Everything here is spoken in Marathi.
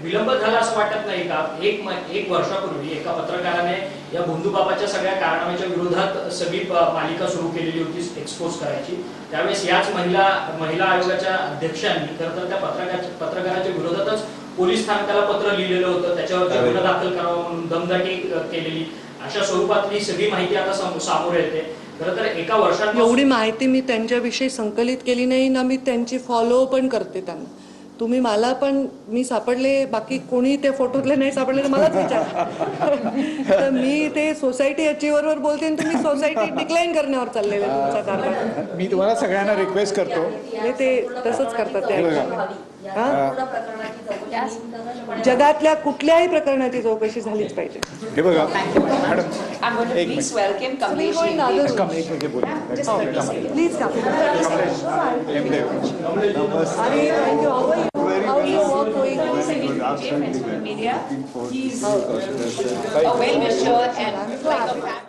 विलंब झाला असं वाटत नाही का? एक वर्षापूर्वी एका पत्रकाराने या भोंदूबाबाच्या सगळ्या कारणाच्या विरोधात सगळी मालिका सुरू केलेली होती एक्सपोज करायची. त्यावेळेस याच महिला आयोगाच्या अध्यक्षांनी खरं तर त्या पत्रकाराच्या विरोधातच पोलीस स्थानकाला पत्र लिहिलेलं होतं. त्याच्यावर गुन्हा दाखल करावा म्हणून दमदाटी केलेली अशा स्वरूपातली सगळी माहिती आता समोर येते. खरं तर एका वर्षात एवढी माहिती मी त्यांच्याविषयी संकलित केली नाही ना. मी त्यांची फॉलो पण करते त्यांना. तुम्ही मला पण मी सापडले, बाकी कोणी ते फोटोतले नाही सापडले तर मलाच विचार. तर मी ते सोसायटी अचीव्हरवर बोलते आणि तुम्ही सोसायटी डिक्लाइन करण्यावर चाललेले तुमचा कारभार. मी तुम्हाला सगळ्यांना रिक्वेस्ट करतो. ते तसंच करतात ते. जगातल्या कुठल्याही प्रकरणाची चौकशी झालीच पाहिजे. हे बघा I'm going to please welcome Kamlesh Shinde. Kamlesh म्हणजे बोला प्लीज कम. आणि how do you work going? Media. He's a well-wisher and like a fan.